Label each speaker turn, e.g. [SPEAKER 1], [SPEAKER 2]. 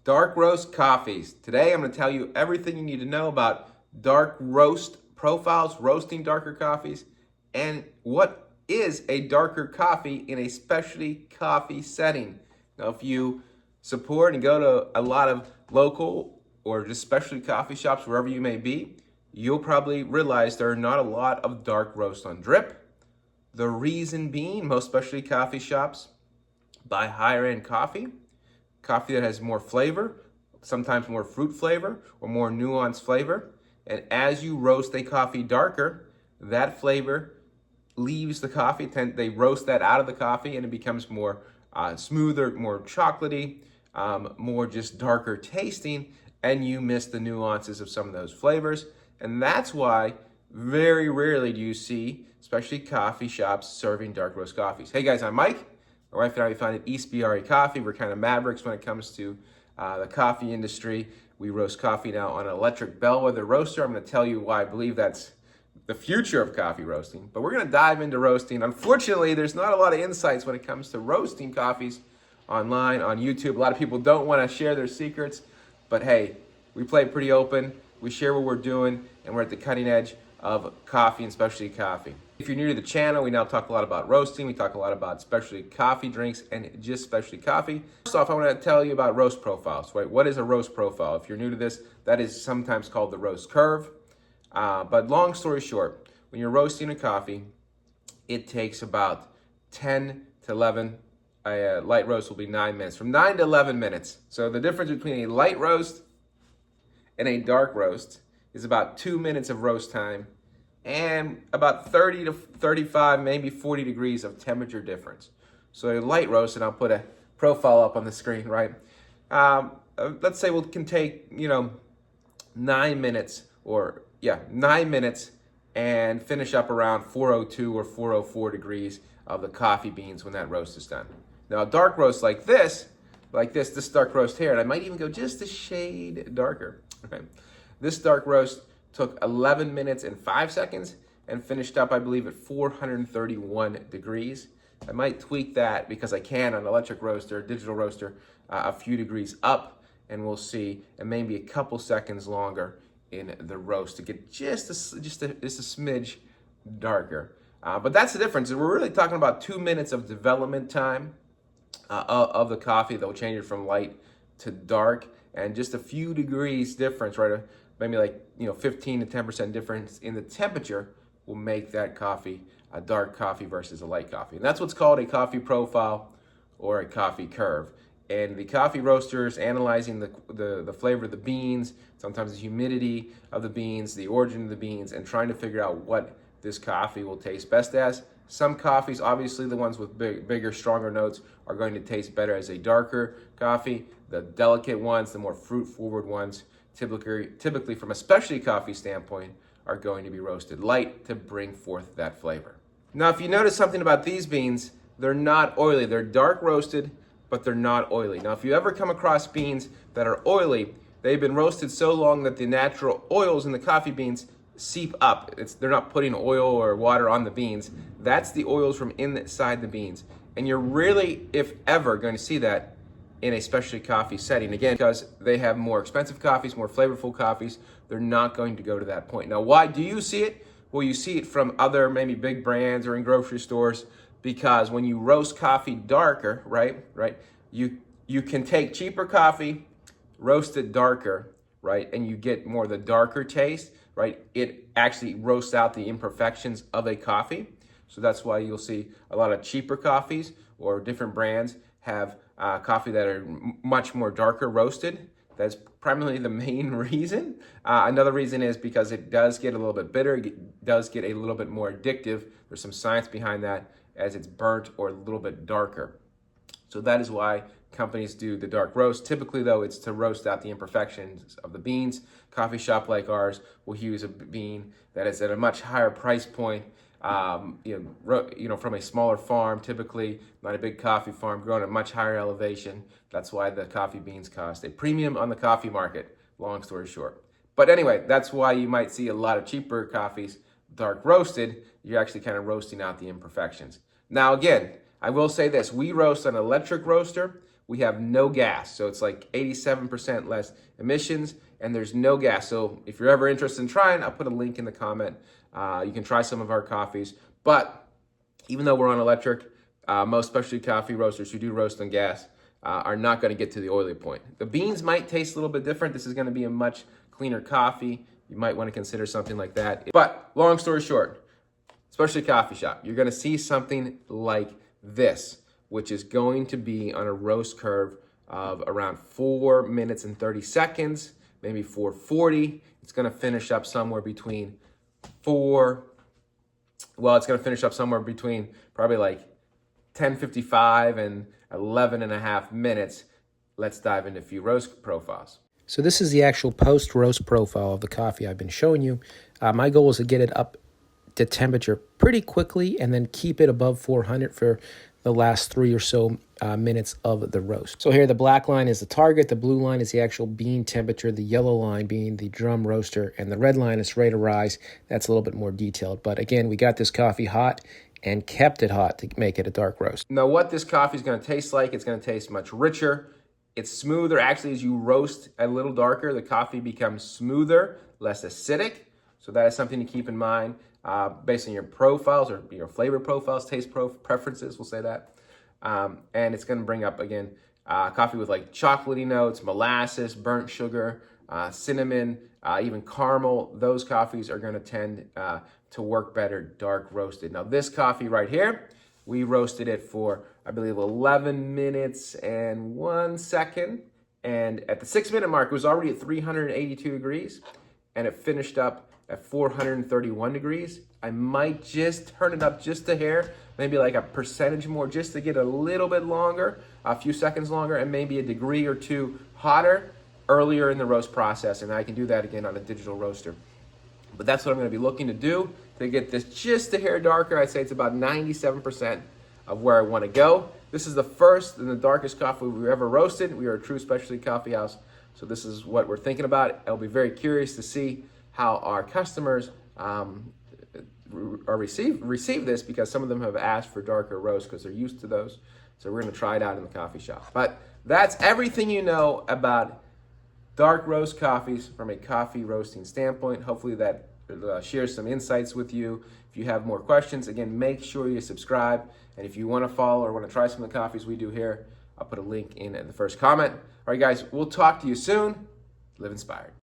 [SPEAKER 1] Dark roast coffees. Today I'm going to tell you everything you need to know about dark roast profiles, roasting darker coffees, and what is a darker coffee in a specialty coffee setting. Now, if you support and go to a lot of local or just specialty coffee shops, wherever you may be, you'll probably realize there are not a lot of dark roast on drip. The reason being, most specialty coffee shops buy higher end coffee that has more flavor, sometimes more fruit flavor or more nuanced flavor. And as you roast a coffee darker, that flavor leaves the coffee. They roast that out of the coffee and it becomes more smoother, more chocolatey, more just darker tasting, and you miss the nuances of some of those flavors. And that's why very rarely do you see, especially coffee shops, serving dark roast coffees. Hey guys, I'm Mike. My wife and I founded East BRE Coffee. We're kind of mavericks when it comes to the coffee industry. We roast coffee now on an electric bellwether roaster. I'm going to tell you why I believe that's the future of coffee roasting. But we're going to dive into roasting. Unfortunately, there's not a lot of insights when it comes to roasting coffees online, on YouTube. A lot of people don't want to share their secrets. But hey, we play pretty open. We share what we're doing, and we're at the cutting edge of coffee and specialty coffee. If you're new to the channel, we now talk a lot about roasting. We talk a lot about specialty coffee drinks and just specialty coffee. First off, I want to tell you about roast profiles, right? What is a roast profile? If you're new to this, that is sometimes called the roast curve. But long story short, when you're roasting a coffee, it takes about 10 to 11. A light roast will be 9 minutes, from 9 to 11 minutes. So the difference between a light roast and a dark roast is about 2 minutes of roast time and about 30 to 35, maybe 40 degrees of temperature difference. So a light roast, and I'll put a profile up on the screen, right? Let's say can take, 9 minutes 9 minutes and finish up around 402 or 404 degrees of the coffee beans when that roast is done. Now a dark roast like this dark roast here, and I might even go just a shade darker, right? This dark roast took 11 minutes and 5 seconds and finished up, I believe, at 431 degrees. I might tweak that because I can on an electric roaster, digital roaster, a few degrees up, and we'll see, and maybe a couple seconds longer in the roast to get just a smidge darker. But that's the difference. We're really talking about 2 minutes of development time of the coffee that will change it from light to dark, and just a few degrees difference, right? Maybe 15 to 10% difference in the temperature will make that coffee a dark coffee versus a light coffee. And that's what's called a coffee profile or a coffee curve. And the coffee roasters analyzing the flavor of the beans, sometimes the humidity of the beans, the origin of the beans, and trying to figure out what this coffee will taste best as. Some coffees, obviously the ones with bigger, stronger notes, are going to taste better as a darker coffee. The delicate ones, the more fruit-forward ones, typically from a specialty coffee standpoint, are going to be roasted light to bring forth that flavor. Now, if you notice something about these beans, they're not oily. They're dark roasted, but they're not oily. Now, if you ever come across beans that are oily, they've been roasted so long that the natural oils in the coffee beans seep up. They're not putting oil or water on the beans. That's the oils from inside the beans. And you're really, if ever, going to see that in a specialty coffee setting. Again, because they have more expensive coffees, more flavorful coffees, they're not going to go to that point. Now, why do you see it? Well, you see it from other maybe big brands or in grocery stores, because when you roast coffee darker, right, you can take cheaper coffee, roast it darker, right, and you get more of the darker taste, right? It actually roasts out the imperfections of a coffee. So that's why you'll see a lot of cheaper coffees or different brands have coffee that are much more darker roasted. That's primarily the main reason. Another reason is because it does get a little bit bitter. It does get a little bit more addictive. There's some science behind that as it's burnt or a little bit darker. So that is why companies do the dark roast. Typically, though, it's to roast out the imperfections of the beans. Coffee shop like ours will use a bean that is at a much higher price point. From a smaller farm, typically not a big coffee farm, grown at much higher elevation. That's why the coffee beans cost a premium on the coffee market, long story short. But anyway, that's why you might see a lot of cheaper coffees dark roasted. You're actually kind of roasting out the imperfections. Now again, I will say this, we roast an electric roaster. we have no gas. So it's like 87% less emissions, and there's no gas. So if you're ever interested in trying, I'll put a link in the comment. You can try some of our coffees. But even though we're on electric, most specialty coffee roasters who do roast on gas are not going to get to the oily point. The beans might taste a little bit different. This is going to be a much cleaner coffee. You might want to consider something like that. But long story short, especially coffee shop, you're going to see something like this, which is going to be on a roast curve of around 4 minutes and 30 seconds, maybe 4:40. It's going to finish up somewhere between it's going to finish up somewhere between probably like 10:55 and 11 and a half minutes. Let's dive into a few roast profiles.
[SPEAKER 2] So this is the actual post-roast profile of the coffee I've been showing you. My goal is to get it up to temperature pretty quickly and then keep it above 400 for the last 3 or so minutes of the roast. So here the black line is the target, the blue line is the actual bean temperature, the yellow line being the drum roaster, and the red line is rate of rise. That's a little bit more detailed. But again, we got this coffee hot and kept it hot to make it a dark roast.
[SPEAKER 1] Now what this coffee is going to taste like, it's going to taste much richer. It's smoother. Actually, as you roast a little darker, the coffee becomes smoother, less acidic. So that is something to keep in mind based on your profiles or your flavor profiles, taste preferences, we'll say that. And it's going to bring up, again, coffee with like chocolatey notes, molasses, burnt sugar, cinnamon, even caramel. Those coffees are going to tend to work better dark roasted. Now this coffee right here, we roasted it for, I believe, 11 minutes and 1 second. And at the 6-minute mark, it was already at 382 degrees. And it finished up at 431 degrees. I might just turn it up just a hair, maybe like a percentage more, just to get a little bit longer, a few seconds longer, and maybe a degree or two hotter earlier in the roast process. And I can do that again on a digital roaster. But that's what I'm going to be looking to do to get this just a hair darker. I'd say it's about 97% of where I want to go. This is the first and the darkest coffee we've ever roasted. We are a true specialty coffee house, so this is what we're thinking about. I'll be very curious to see how our customers receive this, because some of them have asked for darker roast because they're used to those. So we're going to try it out in the coffee shop. But that's everything you know about dark roast coffees from a coffee roasting standpoint. Hopefully that shares some insights with you. If you have more questions, again, make sure you subscribe. And if you want to follow or want to try some of the coffees we do here, I'll put a link in the first comment. All right, guys, we'll talk to you soon. Live inspired.